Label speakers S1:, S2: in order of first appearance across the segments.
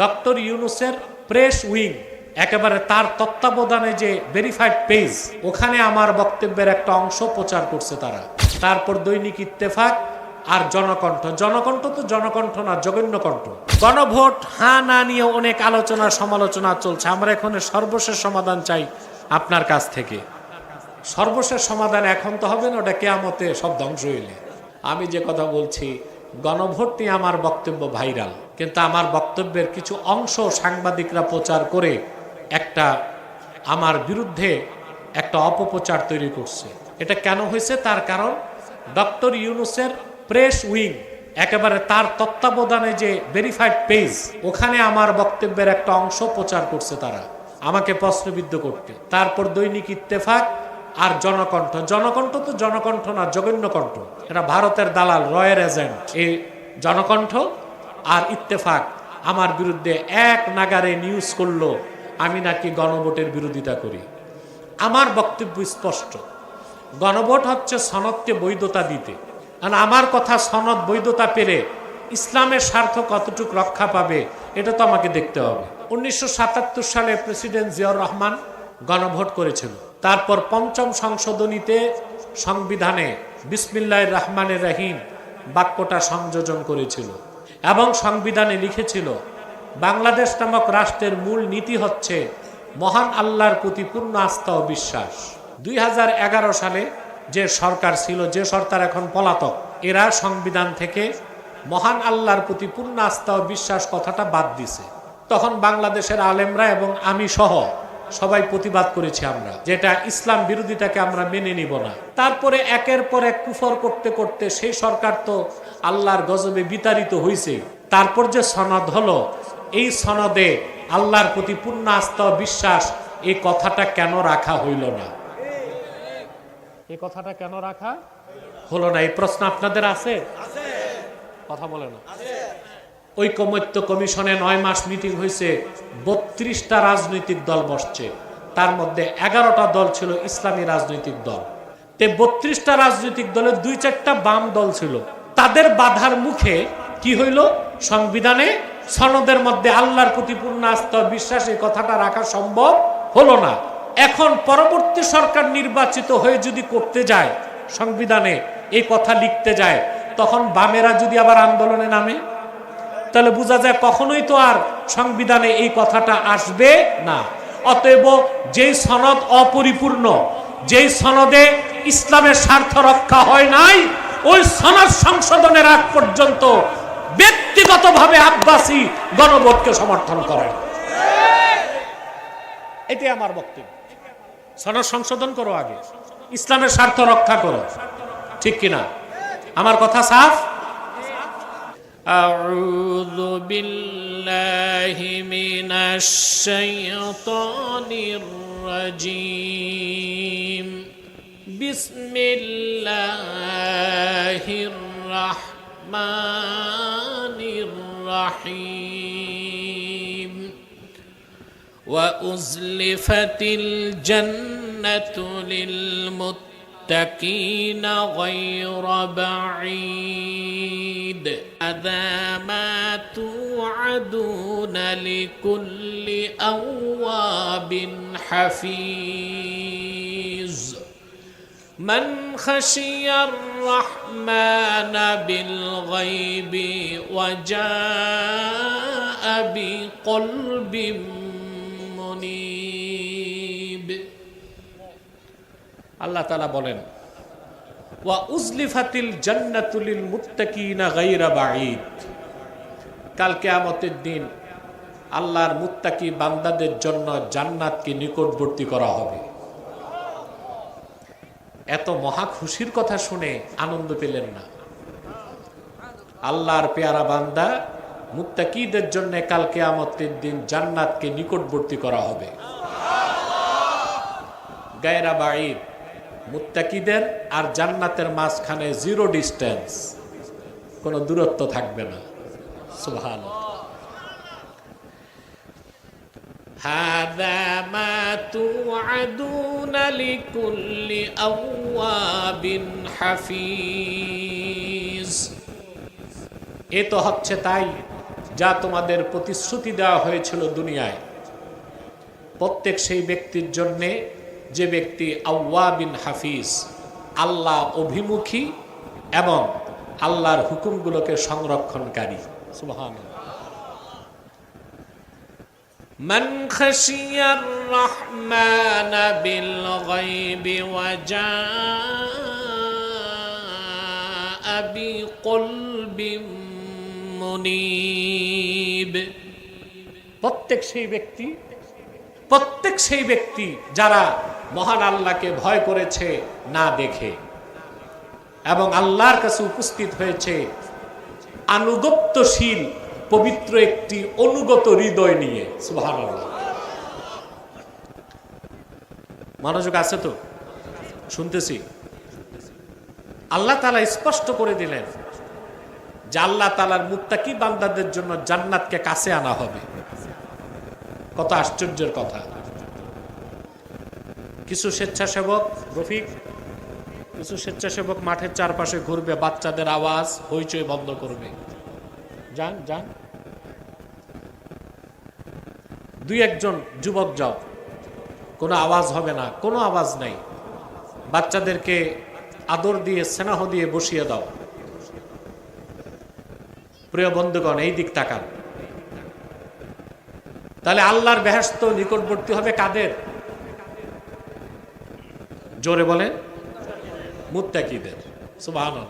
S1: Doctor ইউনূসের press wing, একেবারে তার তত্ত্বাবধানে যে ভেরিফাইড পেজ, ওখানে আমার বক্তব্যের একটা অংশ প্রচার করছে তারা। তারপর দৈনিক ইত্তেফাক আর জনকণ্ঠ। জনকণ্ঠ তো জনকণ্ঠ না, জঘন্য কণ্ঠ। গণভোট হ্যাঁ না নিয়ে অনেক আলোচনা সমালোচনা চলছে। আমরা এখন সর্বশেষ সমাধান চাই আপনার কাছ থেকে। সর্বশেষ সমাধান এখন তো হবে না, ওটা কিয়ামতে সব ধ্বংস হইলে। আমি যে কথা বলছি, গণভোট নিয়ে আমার বক্তব্য ভাইরাল, কিন্তু আমার বক্তব্যের কিছু অংশ সাংবাদিকরা প্রচার করে একটা আমার বিরুদ্ধে একটা অপপ্রচার তৈরি করছে। এটা কেন হয়েছে? তার কারণ ডক্টর ইউনূসের প্রেস উইং, একেবারে তার তত্ত্বাবধানে যে ভেরিফাইড পেজ, ওখানে আমার বক্তব্যের একটা অংশ প্রচার করছে তারা আমাকে প্রশ্নবিদ্ধ করতে। তারপর দৈনিক ইত্তেফাক আর জনকণ্ঠ। জনকণ্ঠ তো জনকণ্ঠ না, জঘন্য কণ্ঠ। এটা ভারতের দালাল, রয়ের এজেন্ট। এই জনকণ্ঠ আর ইত্তেফাক আমার বিরুদ্ধে এক নাগারে নিউজ করলো আমি নাকি গণভোটের বিরোধিতা করি। আমার বক্তব্য স্পষ্ট, গণভোট হচ্ছে সনদকে বৈধতা দিতে। আর আমার কথা সনদ বৈধতা পেলে ইসলামের স্বার্থ কতটুকু রক্ষা পাবে এটা তো আমাকে দেখতে হবে। 1977 সালে প্রেসিডেন্ট জিয়াউর রহমান গণভোট করেছিল। তারপর পঞ্চম সংশোধনীতে সংবিধানে বিসমিল্লাহির রহমানির রহিম বাক্যটা সংযোজন করেছিল এবং সংবিধানে লিখেছিল বাংলাদেশ নামক রাষ্ট্রের মূল নীতি হচ্ছে মহান আল্লাহর প্রতি পূর্ণ আস্থা ও বিশ্বাস। 2011 সালে যে সরকার ছিল, যে সরকার এখন পলাতক, এরা সংবিধান থেকে মহান আল্লাহর প্রতি পূর্ণ আস্থা ও বিশ্বাস কথাটা বাদ দিছে। তখন বাংলাদেশের আলেমরা এবং আমি সহ সবাই প্রতিবাদ করেছি আমরা, যেটা ইসলাম বিরোধিতাকে আমরা মেনে নিব না। তারপরে একের পর এক কুফর করতে করতে সেই সরকার তো আল্লাহর গজবে বিতাড়িত হয়েছে। তারপর যে সনদ হলো, এই সনদে আল্লাহর প্রতি পূর্ণ আস্থা ও বিশ্বাস, এই কথাটা কেন রাখা হইল না? এই কথাটা কেন রাখা হলো না? এই প্রশ্ন আপনাদের আছে? কথা বলে না। ঐকমত্য কমিশনে 9 মাস মিটিং হয়েছে, 32টা রাজনৈতিক দল বসছে, তার মধ্যে 11টা দল ছিল ইসলামী রাজনৈতিক দল। 32টা রাজনৈতিক দলের 2-4টা বাম দল ছিল। তাদের বাধার মুখে কি হইল? সংবিধানে সনদের মধ্যে আল্লাহর প্রতি পূর্ণ আস্থা বিশ্বাস এই কথাটা রাখা সম্ভব হলো না। এখন পরবর্তী সরকার নির্বাচিত হয়ে যদি করতে যায়, সংবিধানে এই কথা লিখতে যায়, তখন বামেরা যদি আবার আন্দোলনে নামে, তাহলে বোঝা যায় কখনোই তো আর সংবিধানে এই কথাটা আসবে না। অতএব যেই সনদ অপরিপূর্ণ, যেই সনদে ইসলামের স্বার্থ রক্ষা হয় নাই, ওই সনদ সংশোধনের আগ পর্যন্ত ব্যক্তিগতভাবে আব্বাসী গণভোটকে সমর্থন করেন। এটাই আমার বক্তব্য। সনদ সংশোধন করো, আগে ইসলামের স্বার্থ রক্ষা করো, ঠিক কিনা? আমার কথা সাফ? আউযু বিল্লাহি মিনাশ শাইতানির রাজীম। বিসমিল্লাহির রাহমানির রাহিম। ওয়া উযলিফাতিল জান্নাতু লিল মুত্তাকিনা গায়রা বাঈদ। হাযা মা তু'আদুনা লিকুল্লি আওয়াবিন হাফিজ। মান খাশিয়ার রাহমানা বিল গায়বি ওয়া জাআ বিকলবিন মুনীব। আল্লাহ তাআলা বলেন, ওয়া উযলিফাতিল জান্নাতু লিল মুত্তাকিনা গায়রা বাঈদ। কাল কিয়ামতের দিন আল্লাহর মুত্তাকি বান্দাদের জন্য জান্নাতকে নিকটবর্তী করা হবে। এত মহা খুশির কথা শুনে আনন্দ পেলেন না? আল্লাহর পেয়ারা বান্দা মুত্তাকিদের জন্য কাল কিয়ামতের দিন জান্নাতকে নিকটবর্তী করা হবে। গায়রা বাঈদ, মুত্তাকিদের আর জান্নাতের মাঝখানে 0 ডিস্টেন্স, কোনো দূরত্ব থাকবে না। সুবহানাল্লাহ। হাযা মা তু'আদুনা লিকুল্লি আওয়াবিন হাফিজ। এ তো হচ্ছে তাই যা তোমাদের প্রতিশ্রুতি দেওয়া হয়েছিল দুনিয়ায়, প্রত্যেক সেই ব্যক্তির জন্যে যে ব্যক্তি আওয়াবিন হাফিজ, আল্লাহ অভিমুখী এবং আল্লাহর হুকুমগুলোকে সংরক্ষণকারী। সুবহানাল্লাহ। মান খাশিয়ার রহমান বিল গায়বি ওয়া জাআ বিকলবিন মুনীব। প্রত্যেক সেই ব্যক্তি যারা মহান আল্লাহকে ভয় করেছে না দেখে এবং আল্লাহর কাছে উপস্থিত হয়েছে আনুগত্যশীল পবিত্র একটি অনুগত হৃদয় নিয়ে। সুবহানাল্লাহ। মনোযোগ আছে তো? শুনতেছি। আল্লাহ তাআলা স্পষ্ট করে দিলেন যে আল্লাহ তাআলার মুত্তাকি বান্দাদের জন্য জান্নাতকে কাছে আনা হবে। কত আশ্চর্যের কথা। কিছু স্বেচ্ছাসেবক রফিক, কিছু স্বেচ্ছাসেবক মাঠের চারপাশে ঘুরবে, বাচ্চাদের আওয়াজ হইচই বন্ধ করবে। যান যান, দুই একজন যুবক যাও, কোনো আওয়াজ হবে না, কোনো আওয়াজ নাই। বাচ্চাদেরকে আদর দিয়ে স্নেহ দিয়ে বসিয়ে দাও। প্রিয় বন্ধুগণ, এই দিক তাকান। তাহলে আল্লাহর বেহেশত নিকটবর্তী হবে কাদের? জোরে বলেন, মুত্তাকিদের। সুবহানাল্লাহ।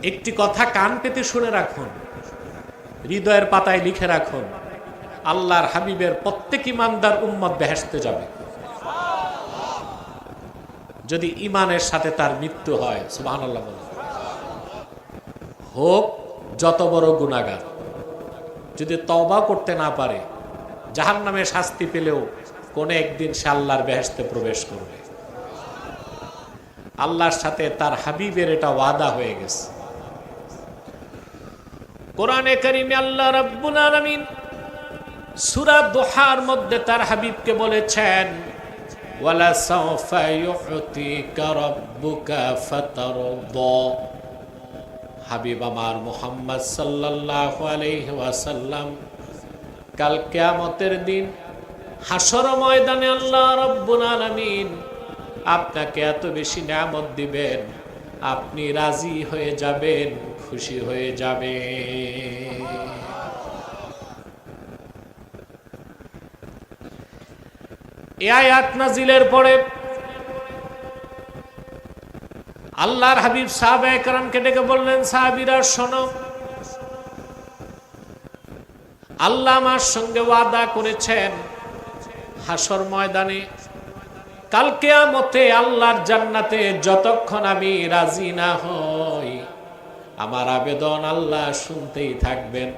S1: একটি কথা কান পেতে শুনে রাখুন, হৃদয়ের পাতায় লিখে রাখুন, আল্লাহর হাবিবের প্রত্যেক ইমানদার উম্মত বেহেশতে যাবে যদি ইমানের সাথে তার মৃত্যু হয়। সুবহানাল্লাহ বলেন। হোক যত বড় গুনাহগার, যদি তওবা করতে না পারে, জাহান্নামে শাস্তি পেলেও কোন একদিন সে আল্লাহর বেহেশতে প্রবেশ করবে। আল্লাহর সাথে তার হাবিবের এটা ওয়াদা হয়ে গেছে। কোরআনে কারিমে আল্লাহ রাব্বুল আলামিন সূরা দুহার মধ্যে তার হাবিবকে বলেছেন, ওয়ালা সাওফা ইউতিকা রাব্বুকা ফাতারদা। হাবিব আমার মুহাম্মদ সাল্লাল্লাহু আলাইহি ওয়াসাল্লাম, কাল কিয়ামতের দিন হাসর ময়দানে আল্লাহ রাব্বুল আলামিন আপনাকে এত বেশি নিয়ামত দিবেন, আপনি রাজি হয়ে যাবেন, খুশি হয়ে যাবেন। এই আয়াত নাজিলের পরে আল্লাহর হাবিব সাহাবায়ে কেরামকে ডেকে বললেন, সাহাবীরা শোনো, আল্লাহ আমার সঙ্গে ওয়াদা করেছেন হাসর ময়দানে কাল কিয়ামতে আল্লাহর জান্নাতে যতক্ষণ আমি রাজি না হই আমার আবেদন আল্লাহ শুনতেই থাকবেন।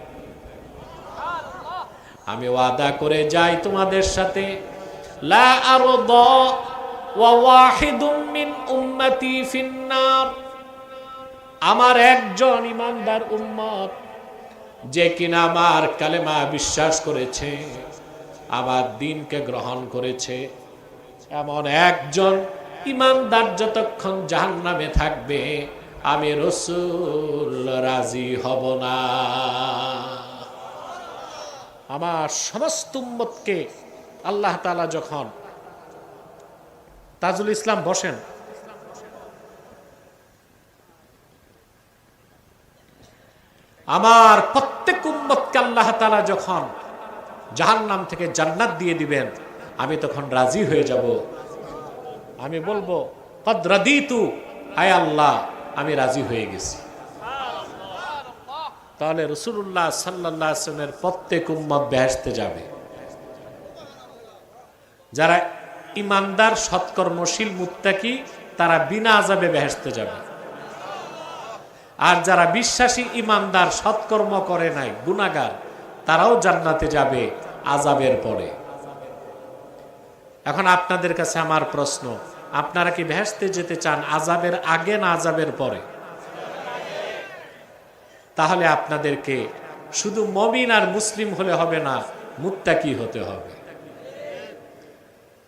S1: আমি ওয়াদা করে যাই তোমাদের সাথে, লা আরদা ওয়া ওয়াহিদুম মিন উম্মতি ফিন্নার। আমার একজন ইমানদার উম্মত যে কিনা আমার কালেমা বিশ্বাস করেছে, আমার দ্বীনকে গ্রহণ করেছে, এমন একজন ইমানদার যতক্ষণ জাহান্নামে থাকবে আমি রাসূল রাজি হব না। আমার সমস্ত উম্মতকে আল্লাহ তাআলা যখন, তাজুল ইসলাম বসেন, আমার প্রত্যেক উম্মতকে আল্লাহ তাআলা যখন জাহান্নাম থেকে জান্নাত দিয়ে দিবেন আমি তখন রাজি হয়ে যাব। আমি বলবো, কদ রাদিতু, আয় আল্লাহ আমি রাজি হয়ে গেছি। তাহলে রাসূলুল্লাহ সাল্লাল্লাহু আলাইহি ওয়াসাল্লামের প্রত্যেক উম্মত বেহেশতে যাবে। যারা ইমানদার সৎকর্মশীল মুত্তাকি তারা বিনা আযাবে বেহেশতে যাবে। আর যারা বিশ্বাসী ইমানদার সৎকর্ম করে নাই, গুনাহগার, তারাও জান্নাতে যাবে আযাবের পরে। এখন আপনাদের কাছে আমার প্রশ্ন, আপনারা কি বেহেশতে যেতে চান আযাবের আগে না আযাবের পরে? তাহলে আপনাদেরকে শুধু মুমিন আর মুসলিম হলে হবে না, মুত্তাকি হতে হবে।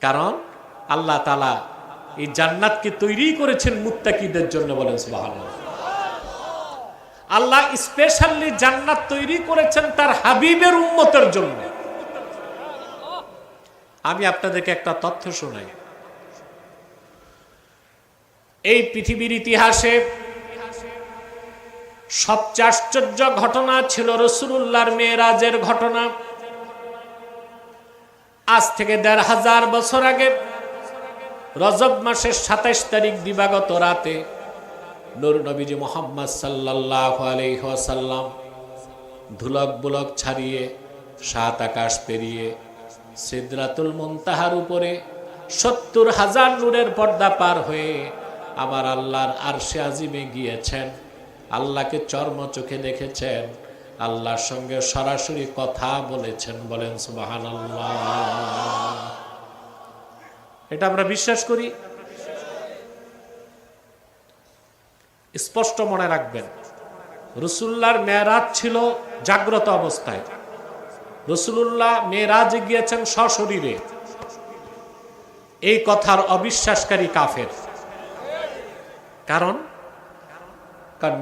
S1: কারণ আল্লাহ তাআলা এই জান্নাতকে তৈরি করেছেন মুত্তাকিদের জন্য, বলেন সুবহানাল্লাহ। আল্লাহ স্পেশালি জান্নাত তৈরি করেছেন তার হাবিবের উম্মতের জন্য। আমি আপনাদেরকে একটা তথ্য শোনাই। এই পৃথিবীর ইতিহাসে সবচেয়ে আশ্চর্য ঘটনা ছিল রাসূলুল্লাহর মেরাজের ঘটনা। আজ থেকে ১৫০০ বছর আগে রজব মাসের ২৭ তারিখ দিবাগত রাতে নূর নবীজি মুহাম্মদ সাল্লাল্লাহু আলাইহি ওয়াসাল্লাম ধুলক বুলক ছাড়িয়ে ৭ আকাশ পেরিয়ে সিদরাতুল মুনতাহার উপরে ৭০,০০০ নূরের পর্দা পার হয়ে আমার আল্লাহর আরশে আজিমে গিয়েছেন। আল্লাহকে চর্ম চোখে দেখেছেন, আল্লাহর সঙ্গে সরাসরি কথা বলেছেন। বলেন সুবহানাল্লাহ। এটা আমরা বিশ্বাস করি। স্পষ্ট মনে রাখবেন, রাসূলুল্লাহর মেরাজ ছিল জাগ্রত অবস্থায়। রাসূলুল্লাহ মেরাজে গিয়েছেন সশরীরে। এই কথার অবিশ্বাসকারী কাফের। কারণ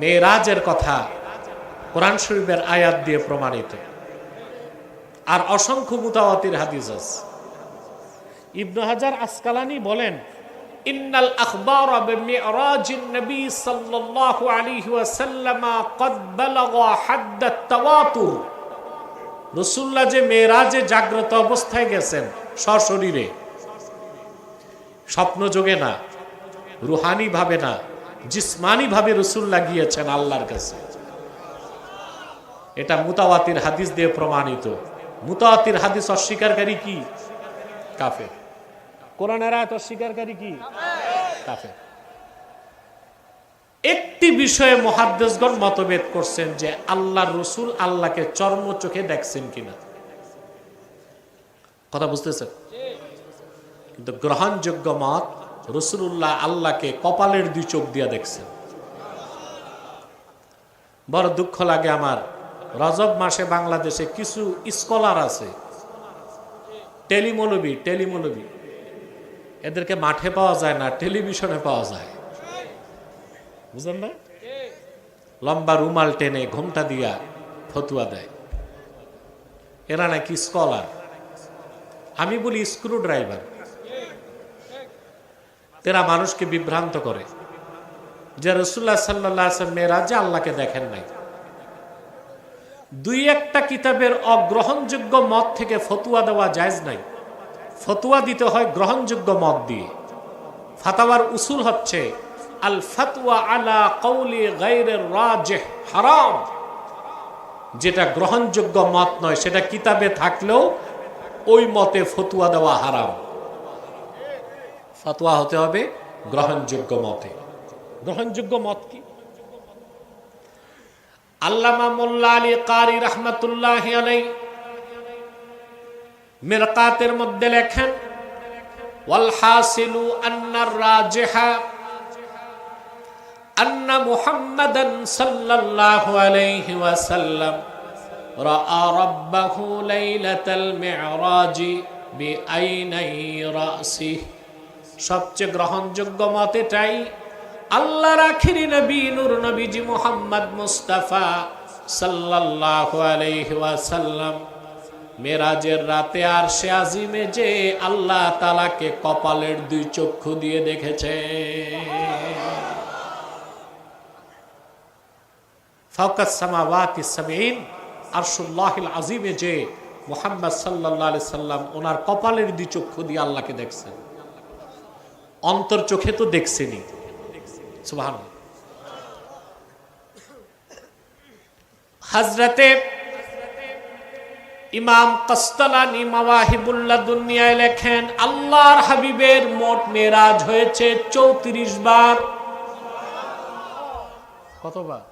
S1: মেরাজের কথা কোরআন শরীফের আয়াত দিয়ে প্রমাণিত, আর অসংখ্য মুতাওয়াতির হাদিস আছে। ইবনে হাজার আসকালানি বলেন, ইন্নাল আখবারা বিমিরাজিন নবী সাল্লাল্লাহু আলাইহি ওয়াসাল্লাম ক্বাদ বালাগা হাদ্দাত তাওয়াতুর। রাসূলুল্লাহ যে মেরাজে জাগ্রত অবস্থায় গেছেন সশরীরে, স্বপ্ন যোগে না, রুহানি ভাবে না, জিসমানি ভাবে রাসূলুল্লাহ গিয়েছেন আল্লাহর কাছে। এটা মুতাওয়াতির হাদিস দিয়ে প্রমাণিত। মুতাওয়াতির হাদিস অস্বীকারী কি? কাফের। কোরআনের আয়াত অস্বীকারী কি? কাফের। একটি বিষয়ে মুহাদ্দিসগণ মতভেদ করছেন যে আল্লাহর রাসূল আল্লাহকে চর্ম চোখে দেখছেন কিনা। কথা বুঝতেছেন? কিন্তু গ্রহণযোগ্য মত, রাসূলুল্লাহ আল্লাহকে কপালের 2 চোখ দিয়ে দেখছেন। বড় দুঃখ লাগে আমার, রজব মাসে বাংলাদেশে কিছু স্কলার আছে, টেলিমৌলবী, এদেরকে মাঠে পাওয়া যায় না, টেলিভিশনে পাওয়া যায়। বুঝলেন না? লম্বা রুমাল টেনে ঘোমটা দিয়া ফতুয়া দেয়। এরা নাকি স্কলার। আমি বলি স্ক্রু ড্রাইভার। এরা মানুষকে বিভ্রান্ত করে যে রাসূলুল্লাহ সাল্লাল্লাহু আলাইহি ওয়াসাল্লাম মেরাজে আল্লাহকে দেখেন নাই। 2-1টা কিতাবের অগ্রহণযোগ্য মত থেকে ফতুয়া দেওয়া জায়েজ নাই। ফতুয়া দিতে হয় গ্রহণযোগ্য মত দিয়ে। ফাতাওয়ার উসুল হচ্ছে আল ফাতওয়া আলা কওলি গায়রির রাজিহ হারাম। যেটা গ্রহণযোগ্য মত নয় সেটা কিতাবে থাকলেও ওই মতে ফতুয়া দেওয়া হারাম। ফতোয়া হতে হবে গ্রহণযোগ্য মতে। গ্রহণযোগ্য মত কি? আল্লামা মোল্লা আলী কারি রাহমাতুল্লাহি আলাইহি মিরকাতের মধ্যে লেখেন, ওয়াল হাসিলু আন্নার রাজিহা আন্না মুহাম্মাদান সাল্লাল্লাহু আলাইহি ওয়াসাল্লাম রাআ রাব্বাহু লাইলাতাল মি'রাজি বিআইনাই রাসিহি। সবচেয়ে গ্রহণযোগ্য মত এটাই, আল্লাহর আখিরি নবী নূর নবীজি মুহাম্মদ মুস্তাফা সাল্লাল্লাহু আলাইহি ওয়াসাল্লাম মেরাজের রাতে আরশে আজিমে যে আল্লাহ তাআলাকে কপালের 2 চক্ষু দিয়ে দেখেছে। ফাওকাস সামাওয়াতি সাবঈন, আরশুল্লাহিল আজিমে যে মুহাম্মদ সাল্লাল্লাহু আলাইহি সাল্লাম ওনার কপালের 2 চক্ষু দিয়ে আল্লাহকে দেখছেন। অন্তর চোখে তো দেখছেনই। সুবহানাল্লাহ। হযরতে ইমাম কাসতালানী মাওয়াহিবুল লাদুনিয়ায় লেখেন, আল্লাহর হাবিবের মোট মেরাজ হয়েছে 34 বার। কতবার?